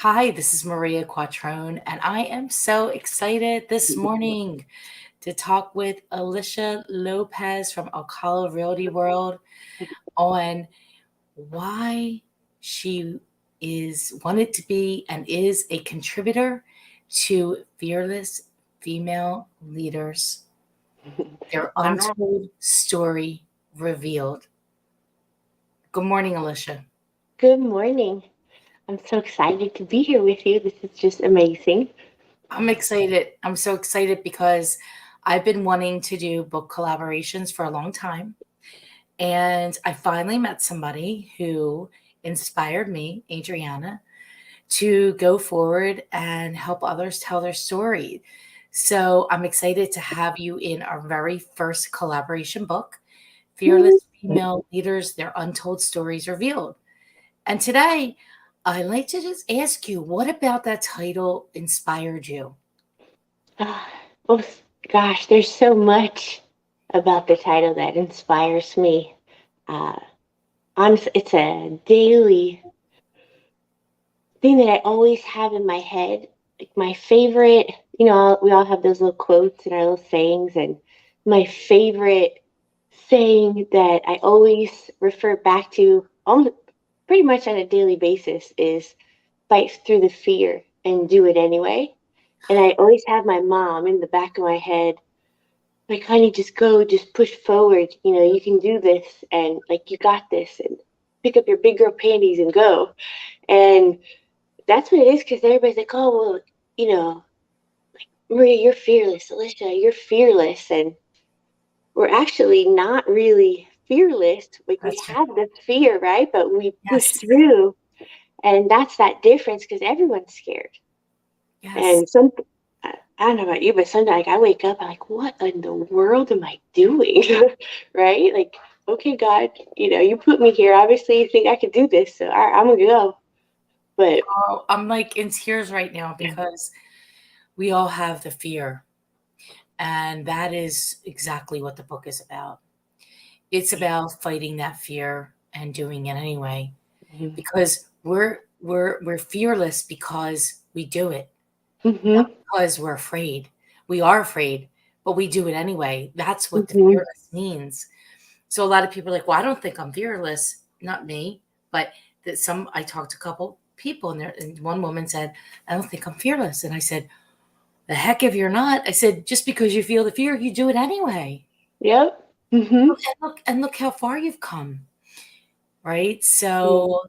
Hi, this is Maria Quattrone, and I am so excited this morning to talk with Elisha Lopez from Alcala Realty World on why she is wanted to be and is a contributor to Fearless Female Leaders, their Wow. untold story revealed. Good morning, Elisha. Good morning. I'm so excited to be here with you. This is just amazing. I'm excited. I'm so excited because I've been wanting to do book collaborations for a long time. And I finally met somebody who inspired me, Adriana, to go forward and help others tell their story. So I'm excited to have you in our very first collaboration book, Mhm. Fearless Female Leaders, Their Untold Stories Revealed. And today, I'd like to just ask you, what about that title inspired you? Ah, well, gosh, there's so much about the title that inspires me. Uh, Honestly, it's a daily thing that I always have in my head. Like my favorite, we all have those little quotes and our little sayings, and my favorite saying that I always refer back to almost pretty much on a daily basis is fight through the fear and do it anyway. And I always have my mom in the back of my head, like, honey, just go, just push forward. You can do this, and like, you got this, and pick up your big girl panties and go. And that's what it is, because everybody's like, oh, well, you know, Maria, you're fearless. Alicia, you're fearless. And we're actually not really fearless. Like, we That's right. have the fear, right? But we push Yes. through. And that's that difference, because everyone's scared. Yes. And I don't know about you, but sometimes like, I wake up, I'm like, what in the world am I doing? Right? Like, okay, God, you put me here. Obviously, you think I can do this. So I'm going to go. But Oh, I'm like in tears right now because we all have the fear. And that is exactly what the book is about. It's about fighting that fear and doing it anyway. Because we're fearless because we do it, not mm-hmm, because we're afraid. We are afraid, but we do it anyway. That's what the mm-hmm, fearless means. So a lot of people are like, well, I don't think I'm fearless. Not me, but that some I talked to a couple people and one woman said, I don't think I'm fearless. And I said, the heck if you're not. I said, just because you feel the fear, you do it anyway. yep, mm-hmm, Look how far you've come, right? So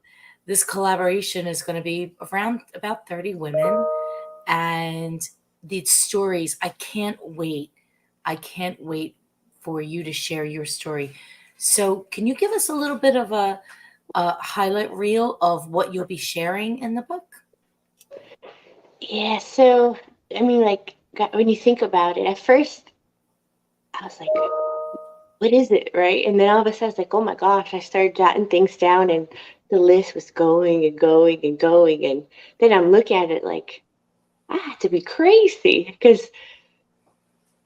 this collaboration is going to be around about 30 women and these stories. I can't wait. I can't wait for you to share your story. So can you give us a little bit of a highlight reel of what you'll be sharing in the book? yeah. So, I mean, like, God, when you think about it, at first, I was like, what is it, right? And then all of a sudden, I was like, oh my gosh, I started jotting things down, and the list was going and going and going. And then I'm looking at it like, I have to be crazy, because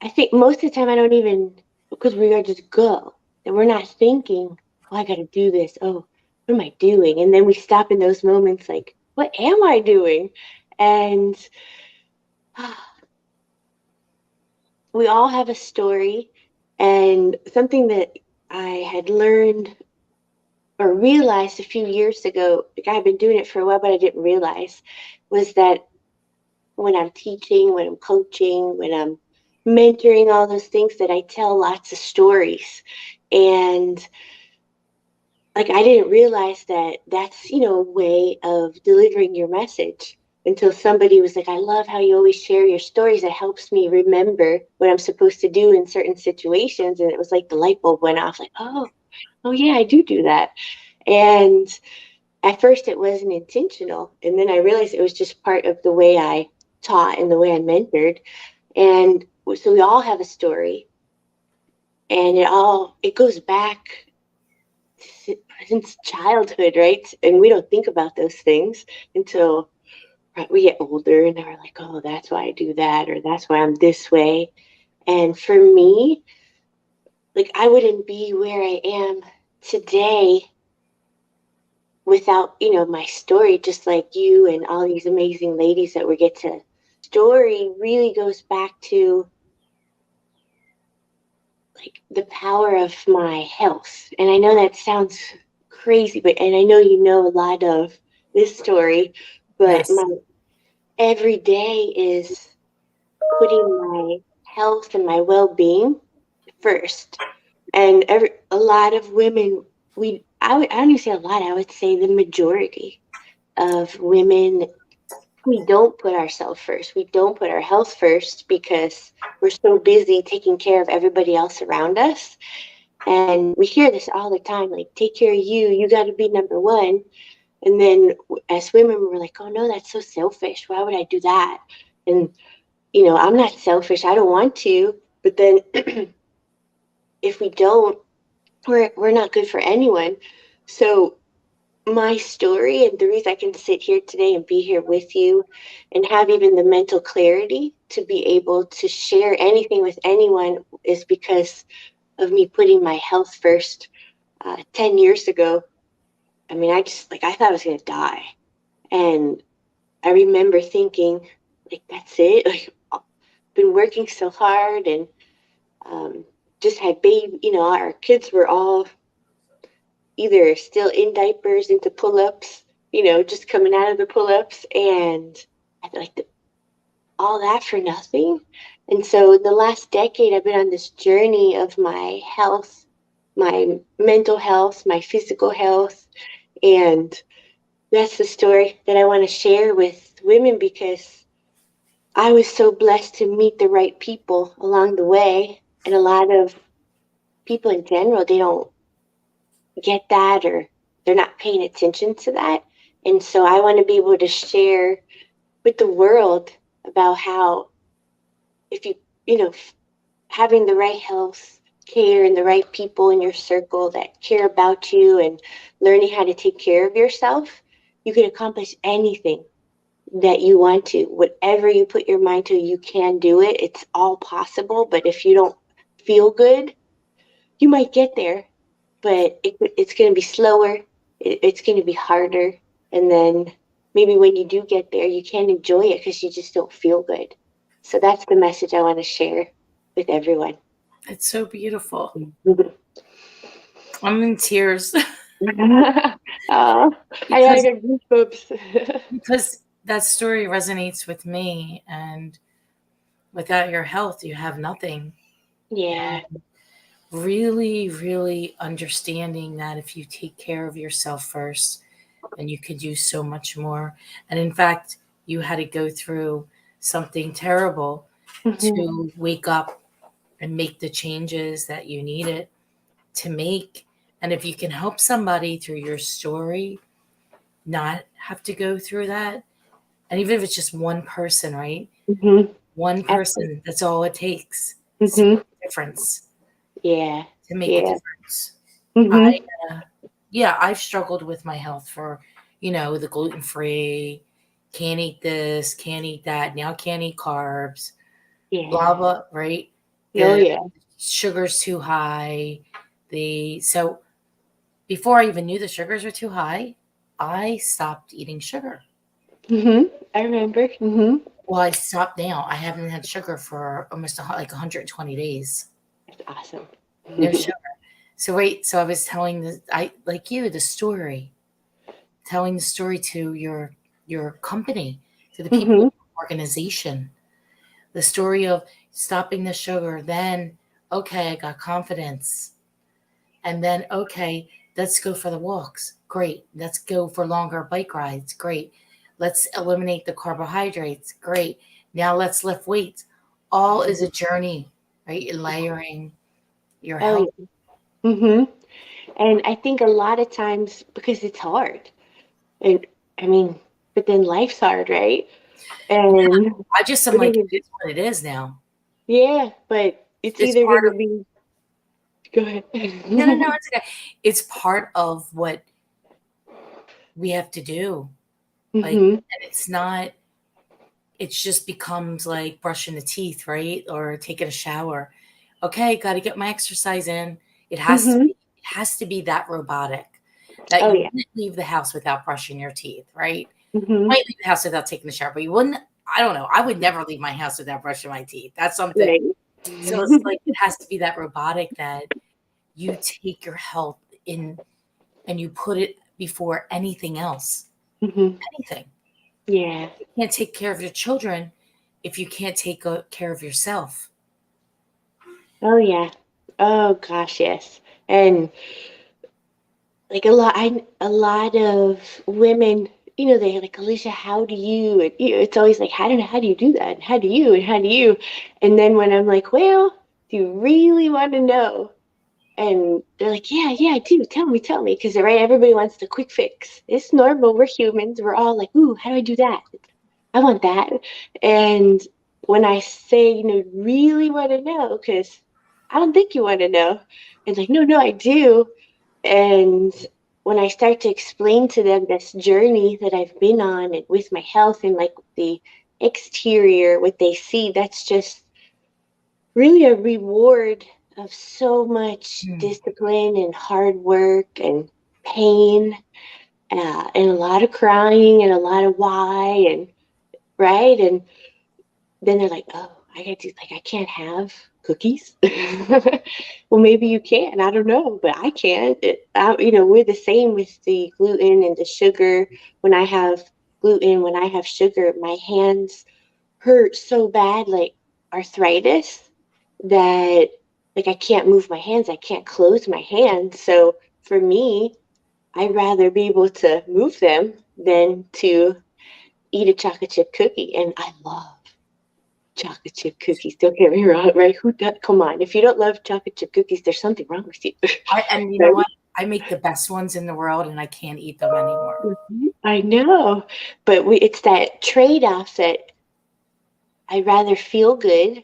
I think most of the time I don't even, because we are just go, and we're not thinking, oh, I got to do this. Oh, what am I doing? And then we stop in those moments like, what am I doing? And we all have a story. And something that I had learned or realized a few years ago, like I've been doing it for a while, but I didn't realize, was that when I'm teaching, when I'm coaching, when I'm mentoring, all those things, that I tell lots of stories. And like, I didn't realize that that's, a way of delivering your message, until somebody was like, I love how you always share your stories. It helps me remember what I'm supposed to do in certain situations. And it was like the light bulb went off, like, oh yeah, I do that. And at first it wasn't intentional. And then I realized it was just part of the way I taught and the way I mentored. And so we all have a story, and it goes back since childhood, right? And we don't think about those things until, right, we get older, and then we're like, oh, that's why I do that, or that's why I'm this way. And for me, like, I wouldn't be where I am today without, my story, just like you and all these amazing ladies that we get to story really goes back to like the power of my health. And I know that sounds crazy, but and I know you know a lot of this story, but Yes. my every day is putting my health and my well-being first. And a lot of women, I don't even say a lot, I would say the majority of women, we don't put ourselves first. We don't put our health first because we're so busy taking care of everybody else around us. And we hear this all the time, like, take care of you, you got to be number one. And then as women, we're like, oh no, that's so selfish. Why would I do that? And, I'm not selfish. I don't want to. But then if we don't, we're not good for anyone. So my story and the reason I can sit here today and be here with you and have even the mental clarity to be able to share anything with anyone is because of me putting my health first 10 years ago. I mean, I thought I was going to die. And I remember thinking, like, that's it. Like, I've been working so hard and um, just had baby, our kids were all either still in diapers into pull-ups, just coming out of the pull-ups, and I like all that for nothing. And so the last decade, I've been on this journey of my health, my mental health, my physical health, and that's the story that I want to share with women because I was so blessed to meet the right people along the way, and a lot of people in general, they don't get that or they're not paying attention to that. And so I want to be able to share with the world about how if you know, having the right health care and the right people in your circle that care about you and learning how to take care of yourself, you can accomplish anything that you want to. Whatever you put your mind to, you can do it. It's all possible. But if you don't feel good, you might get there, but it's going to be slower. It's going to be harder. And then maybe when you do get there, you can't enjoy it because you just don't feel good. So that's the message I want to share with everyone. It's so beautiful. I'm in tears Oh, I because got goosebumps. that story resonates with me, and without your health you have nothing. Yeah. And really, really understanding that if you take care of yourself first, then you could do so much more. And in fact, you had to go through something terrible Hmm. to wake up and make the changes that you needed to make. And if you can help somebody through your story not have to go through that, and even if it's just one person, right? Hmm. One Absolutely. person, that's all it takes to Hmm. make a difference. Yeah. To make a Yeah. difference. I, Hmm. yeah, I've struggled with my health for, the gluten free, can't eat this, can't eat that, now can't eat carbs, blah, Yeah. blah, right? Oh, The yeah. sugar's too high. So before I even knew the sugars were too high, I stopped eating sugar. Hmm. I remember. Hmm. Well, I stopped now. I haven't had sugar for almost like 120 days. That's awesome. No sugar. So wait, so I was telling like you, the story, telling the story to your company, to the people Hmm. in your organization, the story of stopping the sugar. Then, okay, I got confidence. And then, okay, let's go for the walks. Great. Let's go for longer bike rides. Great. Let's eliminate the carbohydrates. Great. Now let's lift weights. All is a journey, right? Layering your Oh, health. yeah. Hmm. And I think a lot of times because it's hard. And I mean, but then life's hard, right? And I just am what like, is it it? is what it is now. Yeah, but it's It's either part gonna of, be go ahead. no, no, no, it's okay. It's part of what we have to do. Like, Hmm. and it's not, it just becomes like brushing the teeth, right? Or taking a shower. Okay, got to get my exercise in. It has to Hmm. be, it has to be that robotic. that Oh you yeah. wouldn't leave the house without brushing your teeth, right? You Hmm. might leave the house without taking a shower, but you wouldn't. I don't know. I would never leave my house without brushing my teeth. That's something. Right. So it's like it has to be that robotic that you take your health in and you put it before anything else. Hmm. Anything. Yeah. You can't take care of your children if you can't take care of yourself. Oh yeah. Oh gosh, yes. And like a lot of women, they're like, Alicia, how do you? And, it's always like, how do you do that? And how do you? And how do you? And then when I'm like, well, do you really want to know? And they're like, yeah, yeah, I do. Tell me. Because, right, everybody wants the quick fix. It's normal. We're humans. We're all like, ooh, how do I do that? I want that. And when I say, really want to know, because I don't think you want to know. And like, no, I do. And when I start to explain to them this journey that I've been on and with my health and like the exterior, what they see, that's just really a reward of so much Hmm. discipline and hard work and pain, and a lot of crying and a lot of why, and right. And then they're like, oh, I got to, like, I can't have cookies. Well, maybe you can. I don't know, but I can't. We're the same with the gluten and the sugar. When I have gluten, when I have sugar, my hands hurt so bad, like arthritis, that like I can't move my hands. I can't close my hands. So for me, I'd rather be able to move them than to eat a chocolate chip cookie. And I love chocolate chip cookies. Don't get me wrong, right? Who does? Come on. If you don't love chocolate chip cookies, there's something wrong with you. And you know Right? what? I make the best ones in the world, and I can't eat them anymore. Mhm. I know. But it's that trade off that I'd rather feel good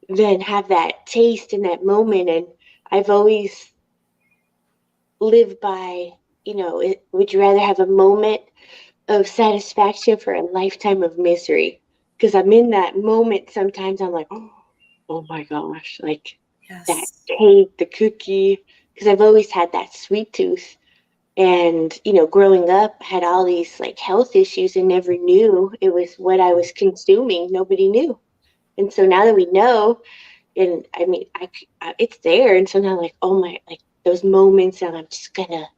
than have that taste in that moment. And I've always lived by, would you rather have a moment of satisfaction for a lifetime of misery? Because I'm in that moment sometimes I'm like, oh my gosh, like that Yes. cake, the cookie, because I've always had that sweet tooth. And, growing up, had all these like health issues and never knew it was what I was consuming. Nobody knew. And so now that we know, and I mean, it's there. And so now, like, oh my, like those moments, and I'm just gonna,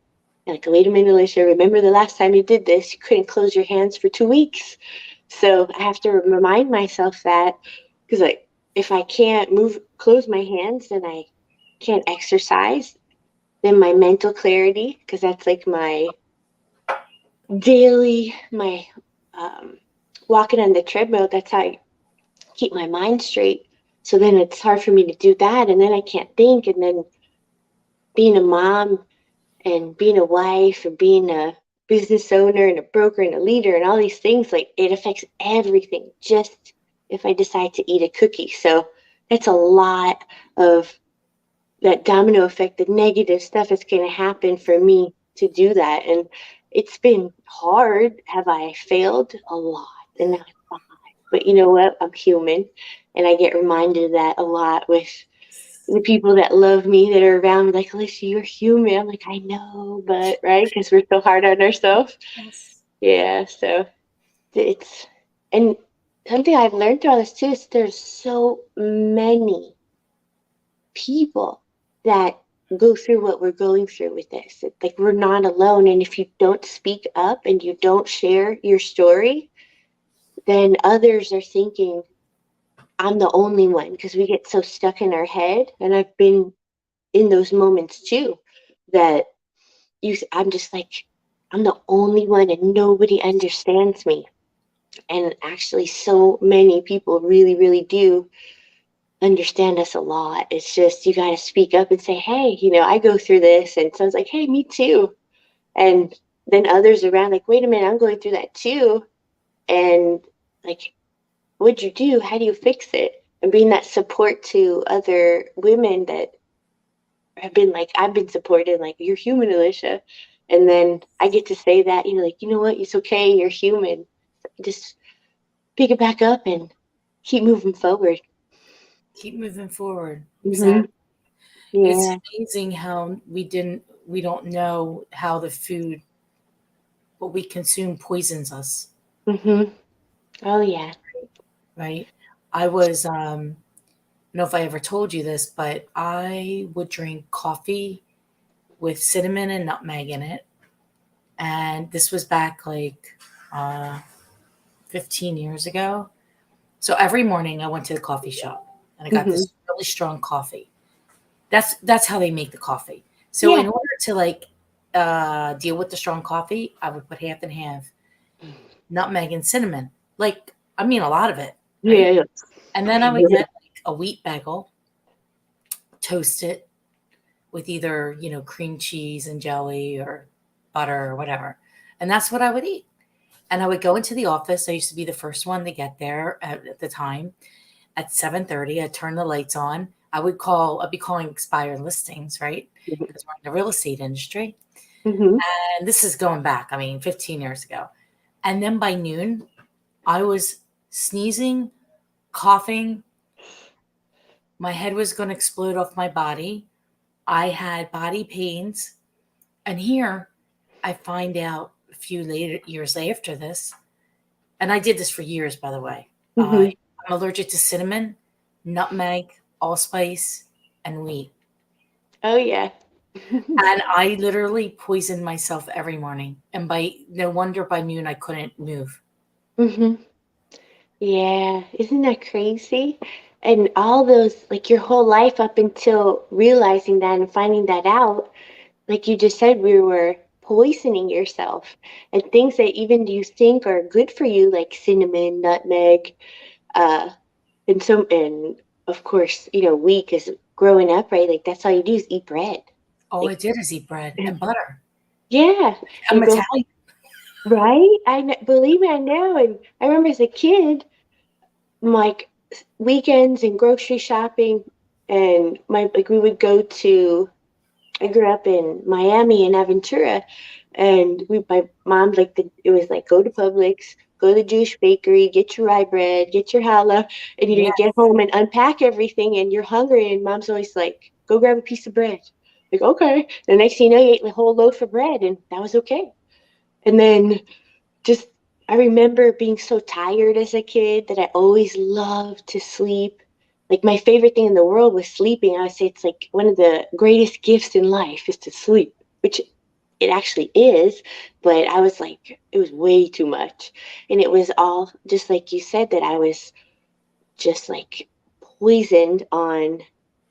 like, wait a minute, Alicia, remember the last time you did this? You couldn't close your hands for 2 weeks. So I have to remind myself that, because like if I can't close my hands, then I can't exercise. Then my mental clarity, because that's like my um, walking on the treadmill. That's how I keep my mind straight. So then it's hard for me to do that, and then I can't think. And then being a mom and being a wife and being a business owner and a broker and a leader and all these things, like it affects everything just if I decide to eat a cookie. So that's a lot of that domino effect, the negative stuff is going to happen for me to do that. And it's been hard. Have I failed? A lot. And now I'm fine. But you know what? I'm human. And I get reminded of that a lot with the people that love me that are around me, like, Alicia, you're human. I'm like, I know, but right, because we're so hard on ourselves. Yes. Yeah, so it's, and something I've learned through all this too is there's so many people that go through what we're going through with this. It's like we're not alone. And if you don't speak up and you don't share your story, then others are thinking, I'm the only one, because we get so stuck in our head. And I've been in those moments too, that I'm just like, I'm the only one and nobody understands me. And actually, so many people really, really do understand us a lot. It's just you got to speak up and say, hey, I go through this. And someone's like, hey, me too. And then others around, like, wait a minute, I'm going through that too. And like, what'd you do? How do you fix it? And being that support to other women that have been like, I've been supported, like, you're human, Alicia. And then I get to say that, like, you know what? It's okay. You're human. Just pick it back up and keep moving forward. Keep moving forward. Hmm. Exactly. It's Yeah. amazing how we didn't. we don't know how the food, what we consume, poisons us, Mhm. Oh yeah. right? I was, I don't know if I ever told you this, but I would drink coffee with cinnamon and nutmeg in it. And this was back like uh, 15 years ago. So every morning I went to the coffee shop and I got Mhm. this really strong coffee. That's how they make the coffee. So Yeah. in order to like deal with the strong coffee, I would put half and half nutmeg and cinnamon. Like I mean a lot of it, Yeah. right? Yeah. And then I would get like a wheat bagel, toast it with either, cream cheese and jelly or butter or whatever. And that's what I would eat. And I would go into the office. I used to be the first one to get there at the time at 7:30. I'd turn the lights on. I'd be calling expired listings, right? Because we're in the real estate industry. Mhm. And this is going back, I mean, 15 years ago. And then by noon, I was sneezing, coughing. My head was going to explode off my body. I had body pains. And here I find out a few years after this, and I did this for years, by the way. Mhm. I'm allergic to cinnamon, nutmeg, allspice, and wheat. Oh yeah. And I literally poisoned myself every morning. And no wonder by noon I couldn't move. Mhm. Yeah. Isn't that crazy? And all those, like your whole life up until realizing that and finding that out, like you just said, we were poisoning yourself. And things that even you think are good for you, like cinnamon, nutmeg, uh, and of course, we, because growing up, right, like that's all you do is eat bread. All I Like, did is eat bread and butter. yeah, I'm and go Italian. right. Believe me, I know. And I remember as a kid, like weekends and grocery shopping, and my like we would go to. I grew up in Miami and Aventura, and my mom it was like go to Publix, go to the Jewish bakery, get your rye bread, get your challah, and Yeah. you get home and unpack everything, and you're hungry, and mom's always like, go grab a piece of bread. Like okay, the next thing you know, you ate the whole loaf of bread, and that was okay. And then just I remember being so tired as a kid that I always loved to sleep. Like my favorite thing in the world was sleeping. I would say it's like one of the greatest gifts in life is to sleep, which it actually is, but I was like it was way too much. And it was all just like you said that I was just like poisoned on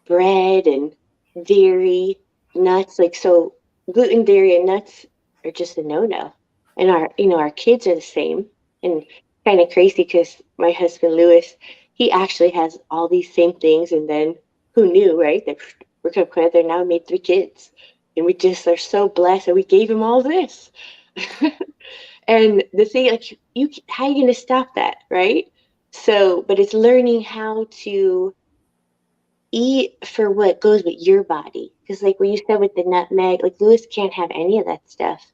bread and dairy, nuts. Like so, gluten, dairy, and nuts are just a no-no. And our kids are the same. And kind of crazy because my husband Lewis, he actually has all these same things. And then who knew, right? That we're together now, made 3 kids, and we just are so blessed that we gave him all this. And the thing, like, how are you going to stop that, right? So, but it's learning how to eat for what goes with your body. Because, like what you said with the nutmeg, like Lewis can't have any of that stuff.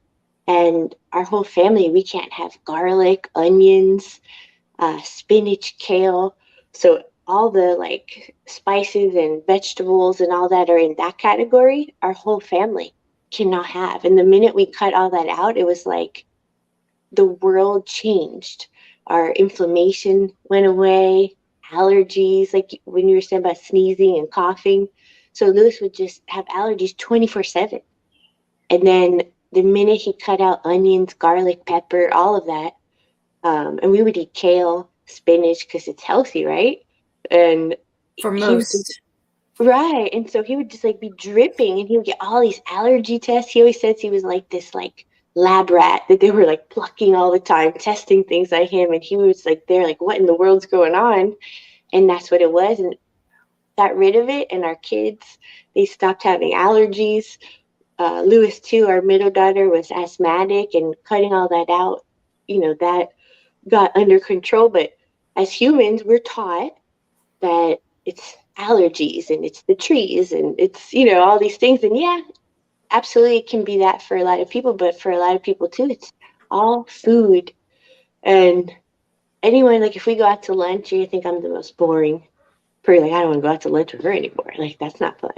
And our whole family, we can't have garlic, onions, spinach, kale. So, all the like spices and vegetables and all that are in that category, our whole family cannot have. And the minute we cut all that out, it was like, the world changed. Our inflammation went away, allergies, like when you were saying about sneezing and coughing. So Lewis would just have allergies 24/7. And then the minute he cut out onions, garlic, pepper, all of that, and we would eat kale, spinach because it's healthy, right? And For he would just most. right. And so he would just like be dripping and he would get all these allergy tests. He always says he was like this like lab rat that they were like plucking all the time, testing things on him. And he was like, they're like, what in the world's going on? And that's what it was. And got rid of it. And our kids, they stopped having allergies. Lewis, too, our middle daughter, was asthmatic, and cutting all that out, that got under control. But as humans, we're taught that it's allergies and it's the trees and it's all these things, and yeah, absolutely it can be that for a lot of people, but for a lot of people too, it's all food. And anyone, like if we go out to lunch, you think I'm the most boring person, like I don't want to go out to lunch with her anymore, like that's not fun.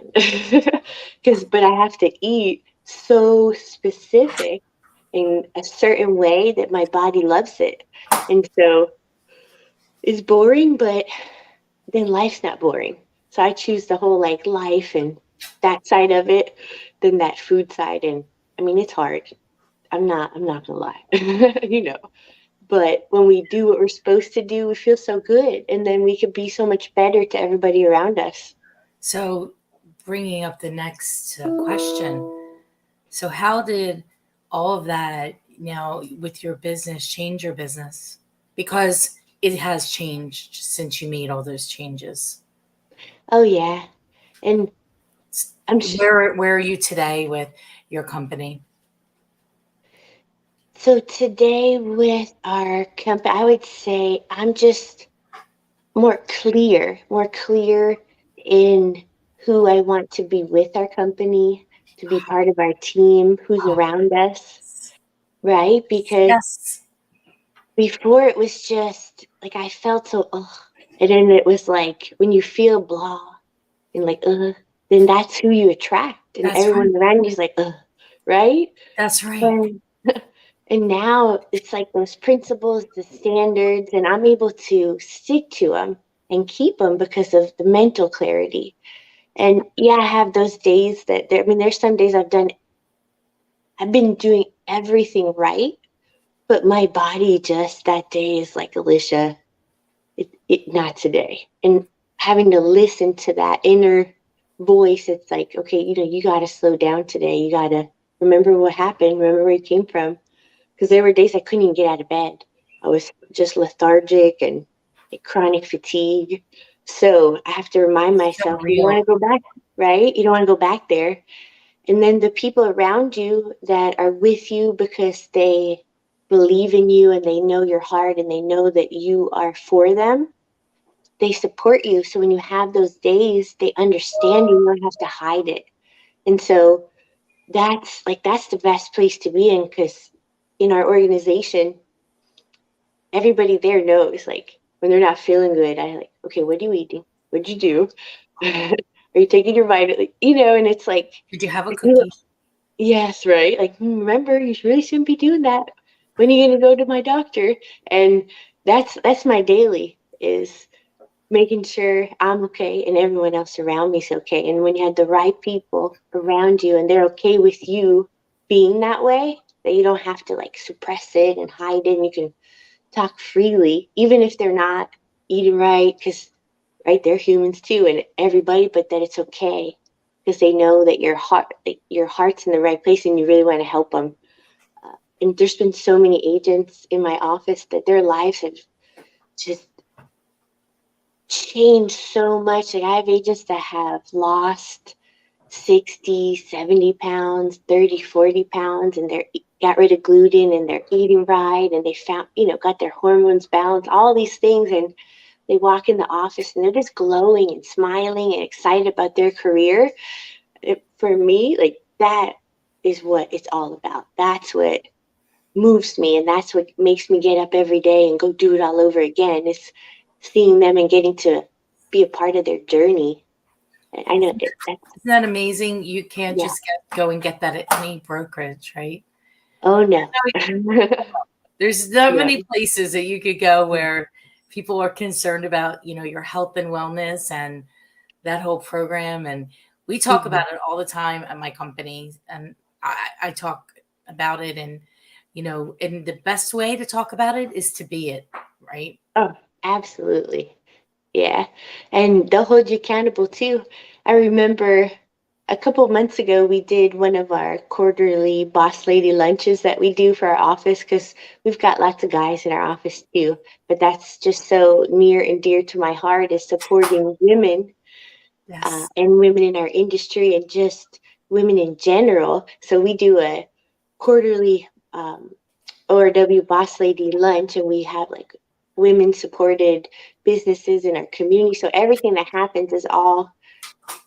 Because but I have to eat so specific in a certain way that my body loves it. And so it's boring, but then life's not boring. So I choose the whole like life and that side of it than that food side. And I mean, it's hard. I'm not gonna lie, But when we do what we're supposed to do, we feel so good, and then we could be so much better to everybody around us. So, bringing up the next question. So, how did all of that now with your business change your business? Because it has changed since you made all those changes. Oh yeah, and I'm Where are you today with your company? so today with our company, I would say I'm just more clear in who I want to be with our company, to be part of our team, who's Oh, around us, right? Because yes, before it was just like I felt so, ugh. And then it was like when you feel blah and like, then that's who you attract. And that's right. everyone around you is like, right? That's right. And, and now it's like those principles, the standards, and I'm able to stick to them and keep them because of the mental clarity. And yeah, I have those days I mean, there's some days I've been doing everything right, but my body just that day is like, Alicia, not today. And having to listen to that inner voice, it's like, okay, you got to slow down today. You got to remember what happened, remember where you came from. Because there were days I couldn't even get out of bed. I was just lethargic and like chronic fatigue. So I have to remind So myself, you don't real. want to go back, right? You don't want to go back there. And then the people around you that are with you because they believe in you and they know your heart and they know that you are for them, they support you. So when you have those days, they understand you don't have to hide it. And so that's the best place to be in because in our organization, everybody there knows like when they're not feeling good, I like, okay, what are you eating? What'd you do? Are you taking your vitamin? And it's Did you have a like, cookie? yes, right. Like, remember, you really shouldn't be doing that. When are you gonna go to my doctor? And that's my daily is making sure I'm okay and everyone else around me is okay. And when you have the right people around you and they're okay with you being that way, that you don't have to like suppress it and hide it, and you can talk freely, even if they're not eating right, because right, they're humans too, and everybody, but that it's okay because they know that your heart's in the right place, and you really want to help them. And there's been so many agents in my office that their lives have just changed so much. Like I have agents that have lost 60, 70 pounds, 30, 40 pounds, and they're got rid of gluten and they're eating right and they found, got their hormones balanced, all these things. And they walk in the office and they're just glowing and smiling and excited about their career. For me, like that is what it's all about. That's what moves me and that's what makes me get up every day and go do it all over again. It's seeing them and getting to be a part of their journey. And I know that's Isn't that amazing? You can't yeah. just go and get that at any brokerage, right? Oh no. There's so No. many places that you could go where people are concerned about, your health and wellness and that whole program. And we talk Mhm. about it all the time at my company. And I talk about it. And the best way to talk about it is to be it, right? Oh, absolutely. Yeah. And they'll hold you accountable too. I remember a couple of months ago, we did one of our quarterly boss lady lunches that we do for our office because we've got lots of guys in our office too. But that's just so near and dear to my heart is supporting women Yes. and women in our industry and just women in general. So we do a quarterly ORW Boss Lady lunch, and we have like women supported businesses in our community. So everything that happens is all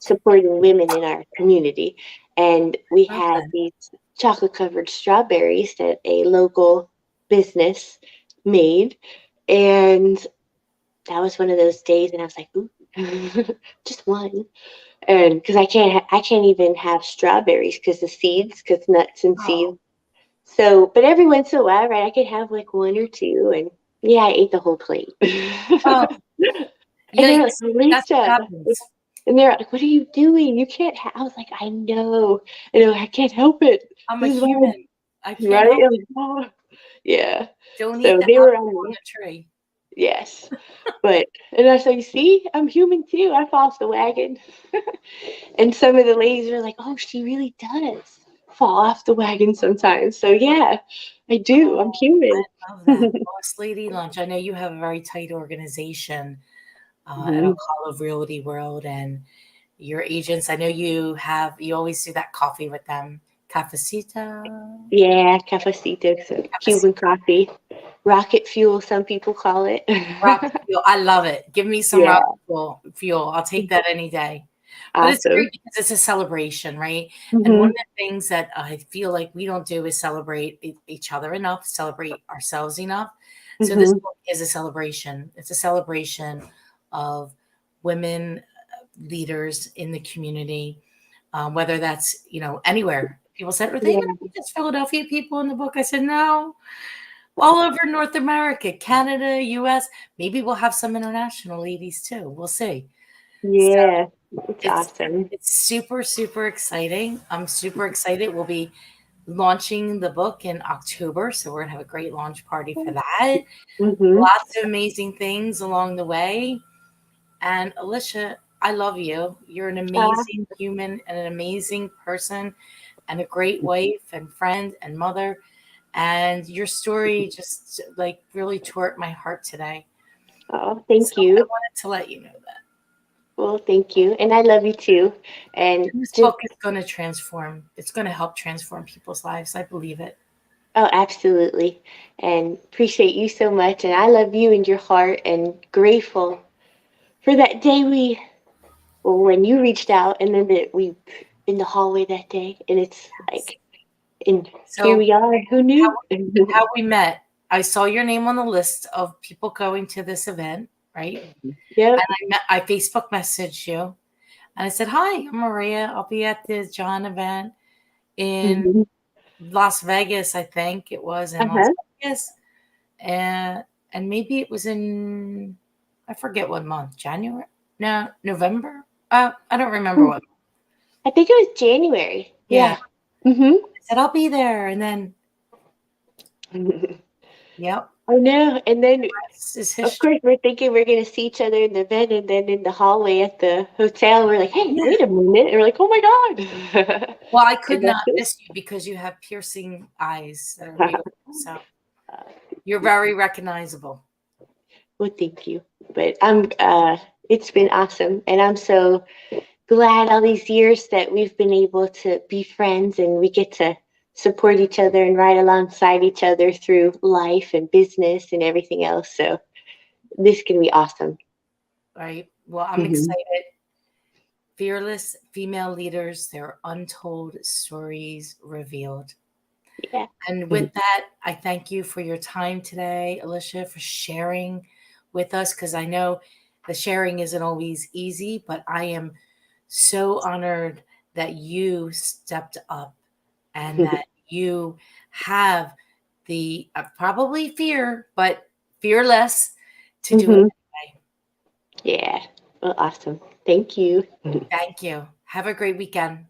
supporting women in our community. And we had Okay. these chocolate covered strawberries that a local business made. And that was one of those days, and I was like, ooh. Just one. And because I can't even have strawberries because the seeds, because nuts and Oh, seeds. So, but every once in a while, right, I could have like one or two, and yeah, I ate the whole plate. oh, And they're like, yikes! That's what Lisa, happens. and they're like, what are you doing? You can't. I was like, I know, and they're like, I can't help it. I'm a This is why, human. I can't right? help I'm it. like, "Oh." Yeah. Don't eat So the they were apple on on me. the tree. Yes, but and I was like, see, I'm human too. I fall off the wagon. And some of the ladies were like, "Oh, she really does fall off the wagon sometimes." So yeah, I do. I'm Oh, human. I love that. Boss Lady Lunch. I know you have a very tight organization at Mhm. Ocala Realty World, and your agents. I know you always do that coffee with them. Cafecita. Yeah, cafecito, so Cuban Cafecita. coffee, rocket fuel, some people call it. Rocket fuel. I love it. Give me some Yeah, rocket fuel. I'll take that any day. But it's awesome. great because it's a celebration, right? And one of Hmm. the things that I feel like we don't do is celebrate each other enough, celebrate ourselves enough. So this Hmm. book is a celebration. It's a celebration of women leaders in the community, whether that's anywhere. People said, "Are they going to Yeah, be just Philadelphia people in the book?" I said, "No, all over North America, Canada, U.S. Maybe we'll have some international ladies too. We'll see." So yeah, it's it's awesome. it's super, super exciting. I'm super excited. We'll be launching the book in October, so we're gonna have a great launch party for that. Hmm. Lots of amazing things along the way. And Alicia, I love you. You're an Uh, amazing human and an amazing person and a great wife and friend and mother. And your story just like really tore at my heart today. oh, So thank I you. wanted to let you know that. Well, thank you, and I love you too. And And this just book is going to transform, it's going to help transform people's lives. I believe it. oh, absolutely, and appreciate you so much. And I love you and your heart, and grateful for that day well, when you reached out, and then that we in the hallway that day, and it's like, and here So, we are. Who how, knew? how we met, I saw your name on the list of people going to this event, right? Yep. And I Facebook messaged you and I said, "Hi, I'm Maria. I'll be at the John event in Hmm. Las Vegas, I think it was in Las Uh-huh. Vegas." And maybe it was in, I forget what month, January? No, November? I don't remember what. I think it was January. Yeah. Yeah. Hmm. I said, "I'll be there." And then, yep, I know. And then, this is of history. course, we're thinking we're going to see each other in the event, and then in the hallway at the hotel, we're like, "Hey, Yeah. wait a minute!" And we're like, "Oh my god!" Well, I And could that's not it. miss you because you have piercing eyes that are beautiful. So you're very recognizable. Well, thank you. But it's been awesome, and I'm so glad all these years that we've been able to be friends, and we get to support each other and ride alongside each other through life and business and everything else. So this can be awesome. Right? Well, I'm Hmm. excited. Fearless female leaders, their untold stories revealed. Yeah. And with that, I thank you for your time today, Alicia, for sharing with us because I know the sharing isn't always easy, but I am so honored that you stepped up and that you have the probably fear, but fearless to do it Hmm. anyway. Yeah. Well, awesome. Thank you. Thank you. Have a great weekend.